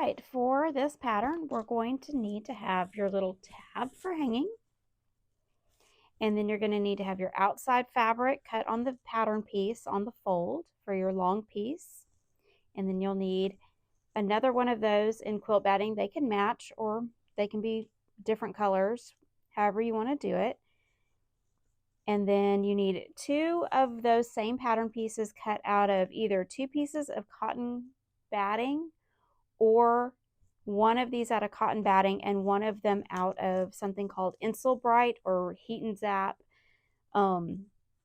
right, for this pattern, we're going to need to have your little tab for hanging. And then you're going to need to have your outside fabric cut on the pattern piece on the fold for your long piece. And then you'll need another one of those in quilt batting. They can match or they can be different colors, however you want to do it. And then you need 2 of those same pattern pieces cut out of either 2 pieces of cotton batting or 1 of these out of cotton batting and 1 of them out of something called Bright or Heat and Zap.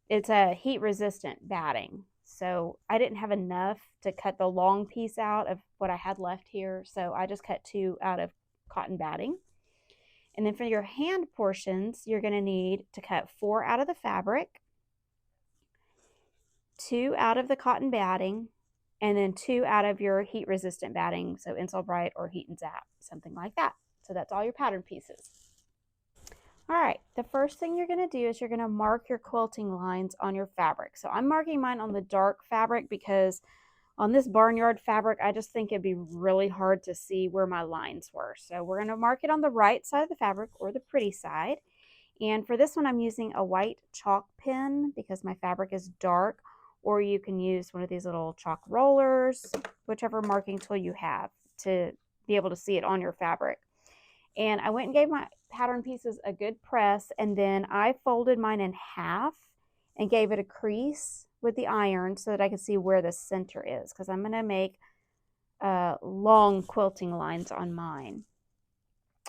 It's a heat resistant batting. So I didn't have enough to cut the long piece out of what I had left here. So I just cut 2 out of cotton batting. And then for your hand portions, you're going to need to cut 4 out of the fabric, 2 out of the cotton batting, and then 2 out of your heat resistant batting, so Bright or Heat and Zap, something like that. So that's all your pattern pieces. All right, the first thing you're going to do is you're going to mark your quilting lines on your fabric. So I'm marking mine on the dark fabric because on this barnyard fabric, I just think it'd be really hard to see where my lines were. So we're going to mark it on the right side of the fabric or the pretty side. And for this one, I'm using a white chalk pen because my fabric is dark, or you can use one of these little chalk rollers, whichever marking tool you have to be able to see it on your fabric. And I went and gave my pattern pieces a good press, and then I folded mine in half and gave it a crease with the iron so that I could see where the center is, because I'm going to make long quilting lines on mine.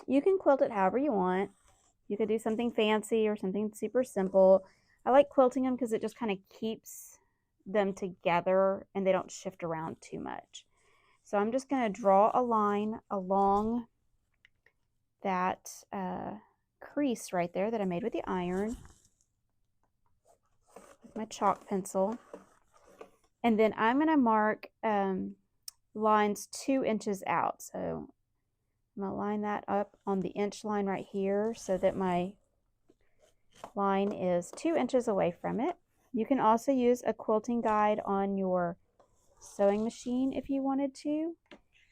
You can quilt it however you want. You could do something fancy or something super simple. I like quilting them because it just kind of keeps them together and they don't shift around too much. So I'm just going to draw a line along that crease right there that I made with the iron with my chalk pencil. And then I'm going to mark lines 2 inches out. So I'm going to line that up on the inch line right here so that my line is 2 inches away from it. You can also use a quilting guide on your sewing machine if you wanted to,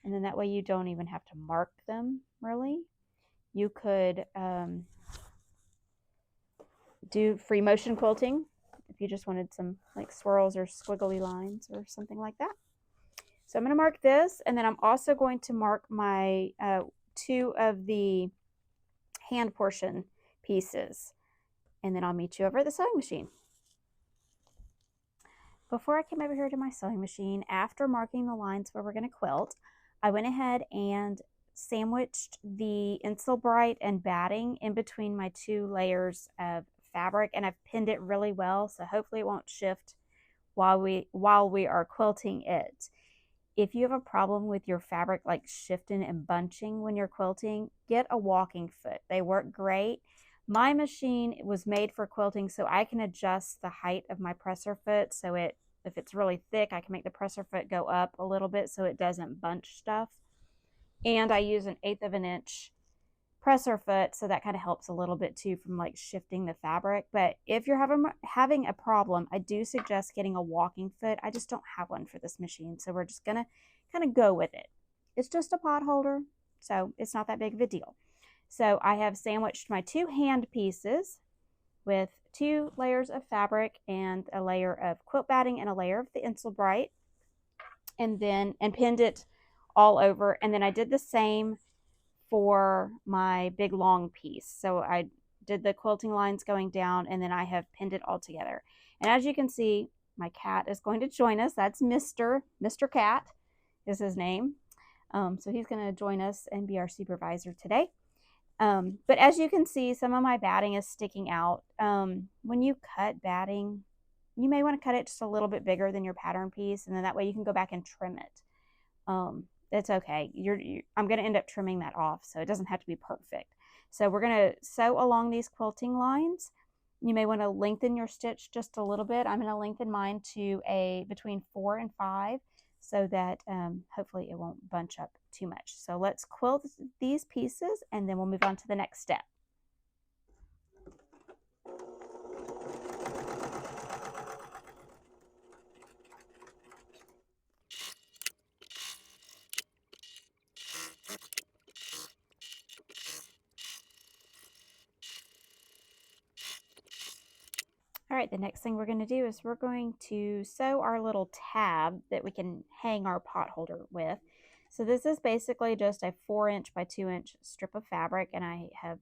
and then that way you don't even have to mark them really. You could do free motion quilting if you just wanted some like swirls or squiggly lines or something like that. So I'm going to mark this, and then I'm also going to mark my 2 of the hand portion pieces, and then I'll meet you over at the sewing machine. Before I came over here to my sewing machine, after marking the lines where we're going to quilt, I went ahead and sandwiched the Bright and batting in between my 2 layers of fabric, and I've pinned it really well, so hopefully it won't shift while we are quilting it. If you have a problem with your fabric like shifting and bunching when you're quilting, get a walking foot. They work great. My machine was made for quilting, so I can adjust the height of my presser foot. So if it's really thick, I can make the presser foot go up a little bit so it doesn't bunch stuff. And I use an 1/8 of an inch presser foot, so that kind of helps a little bit too from like shifting the fabric. But if you're having a problem, I do suggest getting a walking foot. I just don't have one for this machine, so we're just gonna kind of go with it. It's just a pot holder, so it's not that big of a deal. So I have sandwiched my 2 hand pieces with 2 layers of fabric and a layer of quilt batting and a layer of the Bright, and pinned it all over. And then I did the same for my big long piece. So I did the quilting lines going down, and then I have pinned it all together. And as you can see, my cat is going to join us. That's Mr. Cat is his name. So he's going to join us and be our supervisor today. But as you can see, some of my batting is sticking out. When you cut batting, you may want to cut it just a little bit bigger than your pattern piece, and then that way you can go back and trim it. It's okay. I'm going to end up trimming that off, so it doesn't have to be perfect. So we're going to sew along these quilting lines. You may want to lengthen your stitch just a little bit. I'm going to lengthen mine to between 4 and 5 so that hopefully it won't bunch up too much. So let's quilt these pieces, and then we'll move on to the next step. All right, the next thing we're going to do is we're going to sew our little tab that we can hang our pot holder with. So this is basically just a 4" by 2" strip of fabric, and I have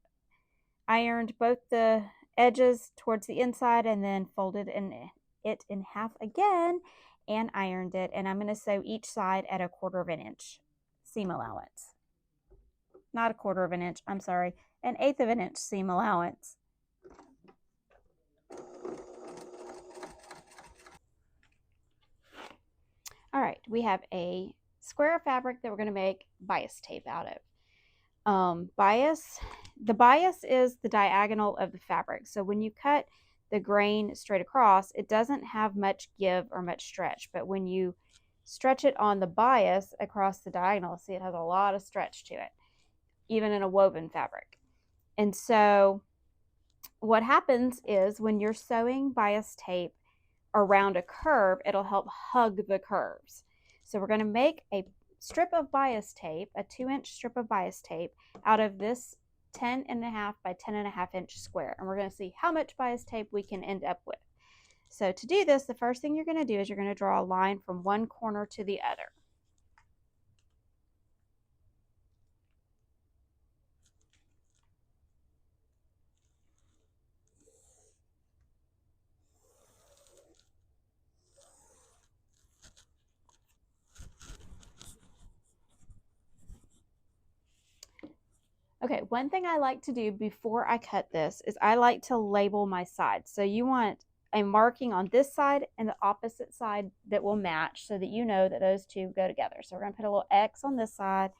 ironed both the edges towards the inside and then folded it in half again and ironed it. And I'm going to sew each side at 1/4 inch seam allowance. Not 1/4 inch, I'm sorry, 1/8 inch seam allowance. All right, we have a square of fabric that we're going to make bias tape out of. The bias is the diagonal of the fabric. So when you cut the grain straight across, it doesn't have much give or much stretch. But when you stretch it on the bias across the diagonal, see, it has a lot of stretch to it, even in a woven fabric. And so what happens is when you're sewing bias tape around a curve, it'll help hug the curves. So we're going to make a strip of bias tape, a 2" strip of bias tape out of this 10.5 by 10.5 inch square. And we're going to see how much bias tape we can end up with. So to do this, the first thing you're going to do is you're going to draw a line from one corner to the other. Okay, one thing I like to do before I cut this is I like to label my sides. So you want a marking on this side and the opposite side that will match so that you know that those two go together. So we're going to put a little X on this side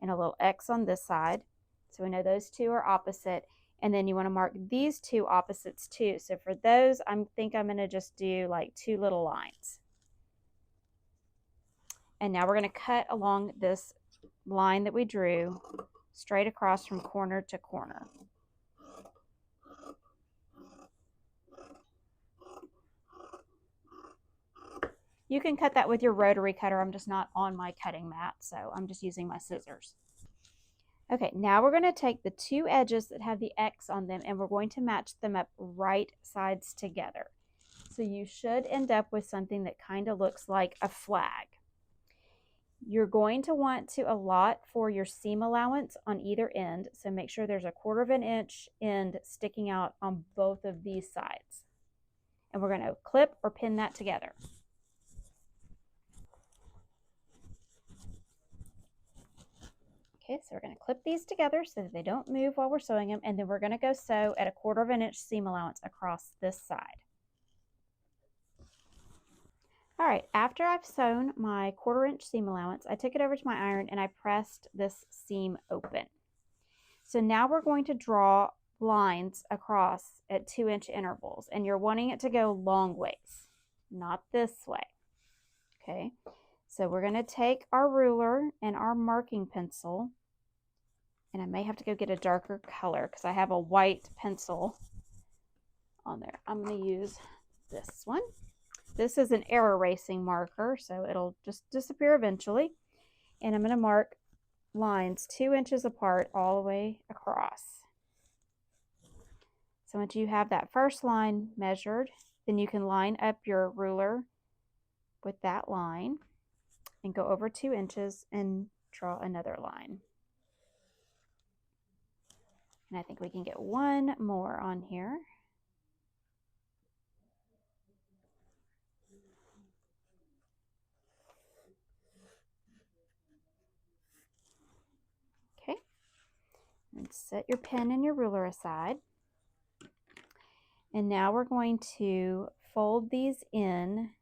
and a little X on this side. So we know those two are opposite. And then you want to mark these two opposites too. So for those, I think I'm going to just do like 2 little lines. And now we're going to cut along this line that we drew straight across from corner to corner. You can cut that with your rotary cutter. I'm just not on my cutting mat, so I'm just using my scissors. Okay, now we're going to take the 2 edges that have the X on them and we're going to match them up right sides together. So you should end up with something that kind of looks like a flag. You're going to want to allot for your seam allowance on either end, so make sure there's 1/4 inch end sticking out on both of these sides. And we're going to clip or pin that together. Okay, so we're going to clip these together so that they don't move while we're sewing them, and then we're going to go sew at 1/4 inch seam allowance across this side. All right, after I've sewn my 1/4 inch seam allowance, I took it over to my iron and I pressed this seam open. So now we're going to draw lines across at 2" intervals, and you're wanting it to go long ways, not this way. Okay, so we're going to take our ruler and our marking pencil, and I may have to go get a darker color because I have a white pencil on there. I'm going to use this one. This is an air erasing marker, so it'll just disappear eventually. And I'm going to mark lines 2 inches apart all the way across. So once you have that first line measured, then you can line up your ruler with that line and go over 2 inches and draw another line. And I think we can get one more on here. Okay, and set your pen and your ruler aside. And now we're going to fold these in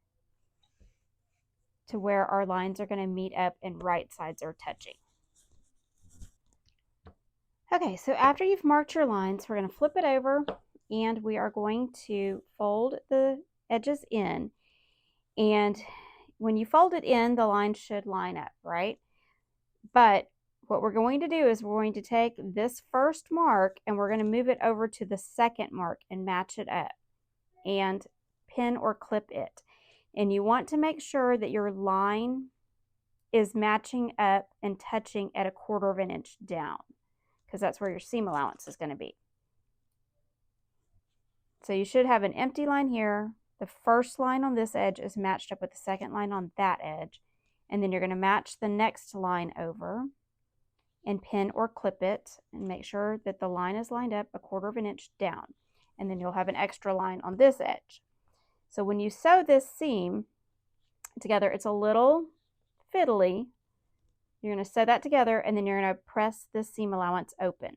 to where our lines are going to meet up and right sides are touching. Okay, so after you've marked your lines, we're going to flip it over and we are going to fold the edges in. And when you fold it in, the lines should line up, right? But what we're going to do is we're going to take this first mark and we're going to move it over to the second mark and match it up and pin or clip it. And you want to make sure that your line is matching up and touching at 1/4 inch down, because that's where your seam allowance is going to be. So you should have an empty line here. The first line on this edge is matched up with the second line on that edge. And then you're going to match the next line over and pin or clip it and make sure that the line is lined up 1/4 of an inch down. And then you'll have an extra line on this edge. So when you sew this seam together, it's a little fiddly. You're going to sew that together and then you're going to press this seam allowance open.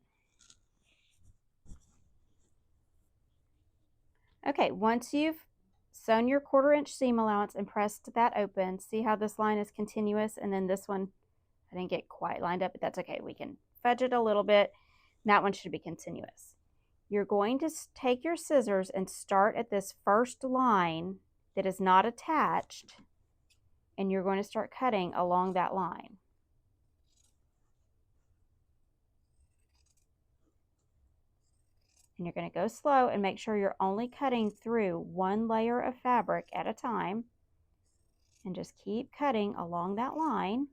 Okay, once you've sewn your 1/4 inch seam allowance and pressed that open, see how this line is continuous, and then this one, I didn't get quite lined up, but that's okay. We can fudge it a little bit. That one should be continuous. You're going to take your scissors and start at this first line that is not attached, and you're going to start cutting along that line. And you're going to go slow and make sure you're only cutting through one layer of fabric at a time, and just keep cutting along that line.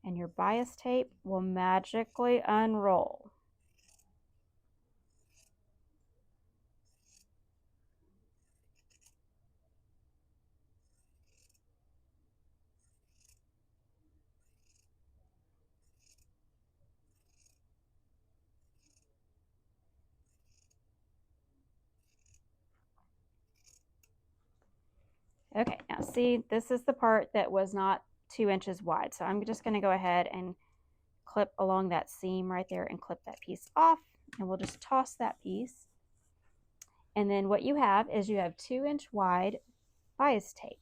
And your bias tape will magically unroll. Okay, now see, this is the part that was not 2 inches wide. So I'm just going to go ahead and clip along that seam right there and clip that piece off. And we'll just toss that piece. And then what you have is you have 2 inch wide bias tape.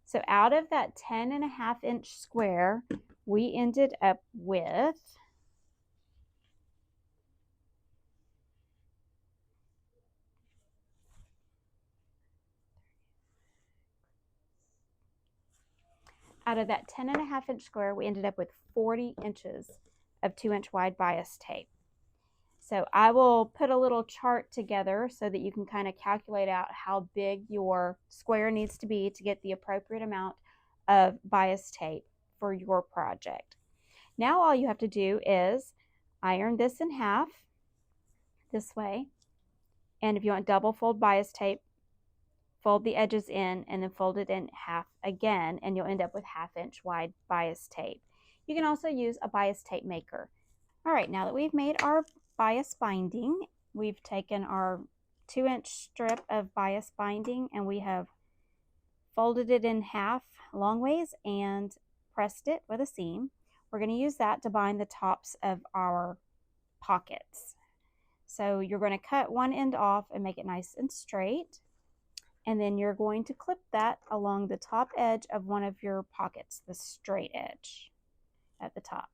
So out of that 10.5 inch square, we ended up with out of that 10.5 inch square, we ended up with 40 inches of 2 inch wide bias tape. So I will put a little chart together so that you can kind of calculate out how big your square needs to be to get the appropriate amount of bias tape for your project. Now all you have to do is iron this in half this way. And if you want double fold bias tape, fold the edges in and then fold it in half again, and you'll end up with 1/2 inch wide bias tape. You can also use a bias tape maker. All right, now that we've made our bias binding, we've taken our 2 inch strip of bias binding and we have folded it in half long ways and pressed it with a seam. We're going to use that to bind the tops of our pockets. So you're going to cut one end off and make it nice and straight. And then you're going to clip that along the top edge of one of your pockets, the straight edge at the top.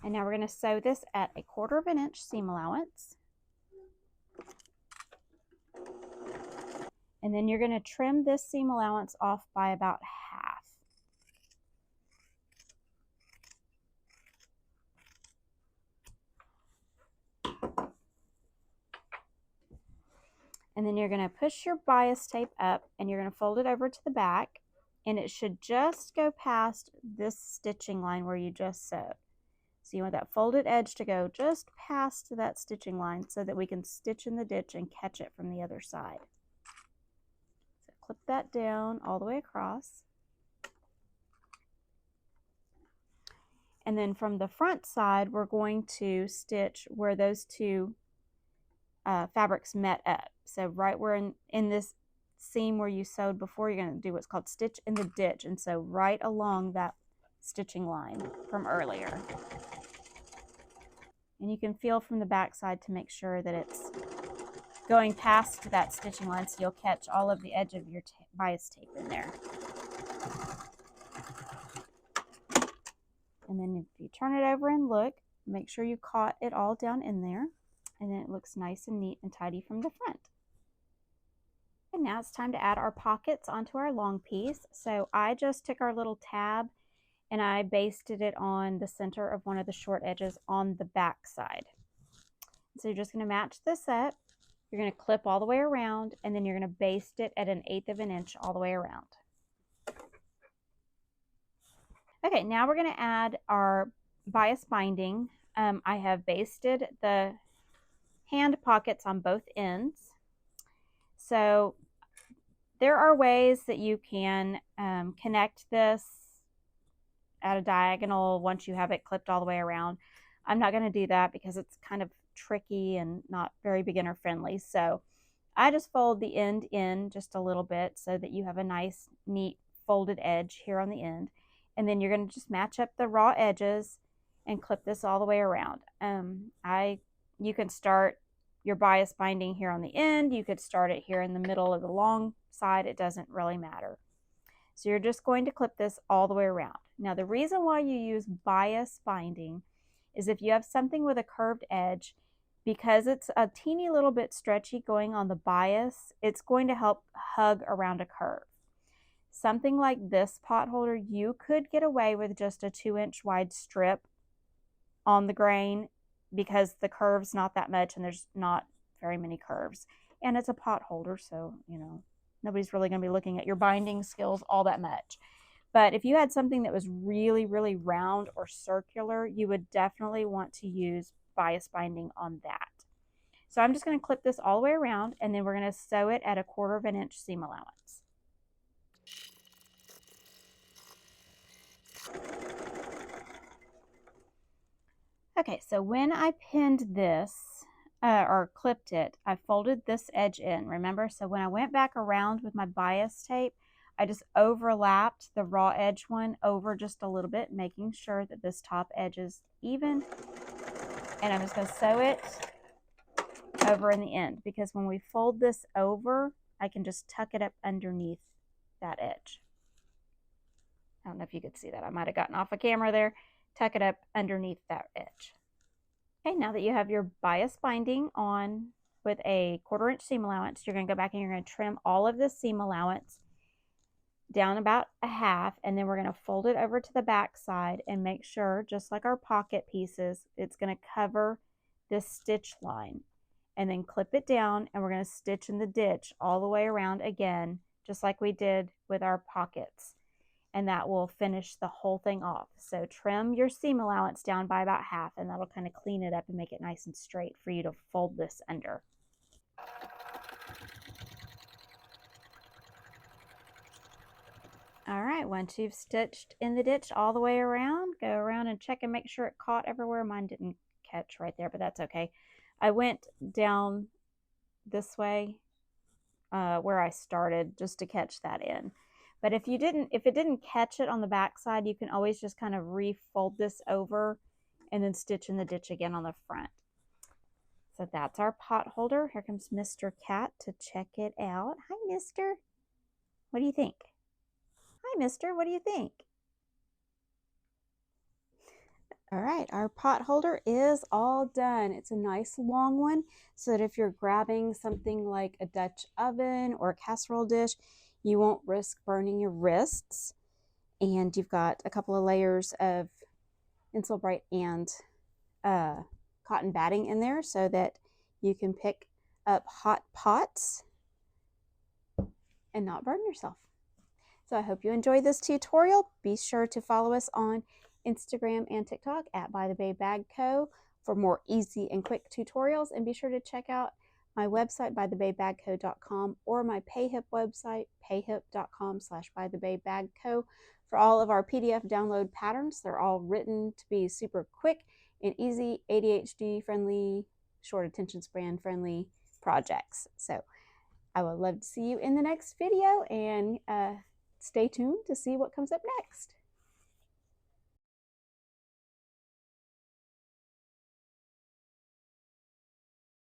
And now we're going to sew this at 1/4 of an inch seam allowance. And then you're going to trim this seam allowance off by about half. And then you're going to push your bias tape up and you're going to fold it over to the back, and it should just go past this stitching line where you just sewed. So you want that folded edge to go just past that stitching line so that we can stitch in the ditch and catch it from the other side. So clip that down all the way across. And then from the front side, we're going to stitch where those two fabrics met up. So right where in this seam where you sewed before, you're going to do what's called stitch in the ditch. And so right along that stitching line from earlier. And you can feel from the back side to make sure that it's going past that stitching line so you'll catch all of the edge of your bias tape in there. And then if you turn it over and look, make sure you caught it all down in there, and then it looks nice and neat and tidy from the front. And now it's time to add our pockets onto our long piece. So I just took our little tab and I basted it on the center of one of the short edges on the back side. So you're just going to match this up. You're going to clip all the way around, and then you're going to baste it at 1/8 of an inch all the way around. Okay, now we're going to add our bias binding. I have basted the hand pockets on both ends. So there are ways that you can connect this at a diagonal once you have it clipped all the way around. I'm not going to do that because it's kind of tricky and not very beginner friendly. So I just fold the end in just a little bit so that you have a nice, neat folded edge here on the end. And then you're going to just match up the raw edges and clip this all the way around. You can start your bias binding here on the end. You could start it here in the middle of the long side. It doesn't really matter. So you're just going to clip this all the way around. Now the reason why you use bias binding is if you have something with a curved edge, because it's a teeny little bit stretchy going on the bias, it's going to help hug around a curve. Something like this pot holder, you could get away with just a 2-inch wide strip on the grain because the curve's not that much and there's not very many curves. And it's a pot holder, so, you know, nobody's really going to be looking at your binding skills all that much. But if you had something that was really, really round or circular, you would definitely want to use bias binding on that. So I'm just going to clip this all the way around, and then we're going to sew it at a 1/4 inch seam allowance. Okay, so when I pinned this, or clipped it, I folded this edge in, remember? So when I went back around with my bias tape, I just overlapped the raw edge one over just a little bit, making sure that this top edge is even. And I'm just going to sew it over in the end, because when we fold this over, I can just tuck it up underneath that edge. I don't know if you could see that. I might have gotten off a camera there. Tuck it up underneath that edge. Okay, now that you have your bias binding on with a 1/4 inch seam allowance, you're going to go back and you're going to trim all of this seam allowance down about a half, and then we're going to fold it over to the back side and make sure, just like our pocket pieces, it's going to cover this stitch line. And then clip it down, and we're going to stitch in the ditch all the way around again, just like we did with our pockets. And that will finish the whole thing off. So trim your seam allowance down by about half, and that'll kind of clean it up and make it nice and straight for you to fold this under. All right, once you've stitched in the ditch all the way around, go around and check and make sure it caught everywhere. Mine didn't catch right there, but that's okay. I went down this way where I started just to catch that in. But if it didn't catch it on the back side, you can always just kind of refold this over and then stitch in the ditch again on the front. So that's our pot holder. Here comes Mr. Cat to check it out. Hi, Mister. What do you think? Hi, Mister. What do you think? All right, our pot holder is all done. It's a nice long one, so that if you're grabbing something like a Dutch oven or a casserole dish, you won't risk burning your wrists. And you've got a couple of layers of Insul Bright and cotton batting in there so that you can pick up hot pots and not burn yourself. So I hope you enjoyed this tutorial. Be sure to follow us on Instagram and TikTok at By the Bay Bag Co. for more easy and quick tutorials. And be sure to check out my website, bythebaybagco.com, or my PayHip website, payhip.com/bythebaybagco, for all of our PDF download patterns. They're all written to be super quick and easy, ADHD friendly, short attention span friendly projects. So I would love to see you in the next video, and stay tuned to see what comes up next.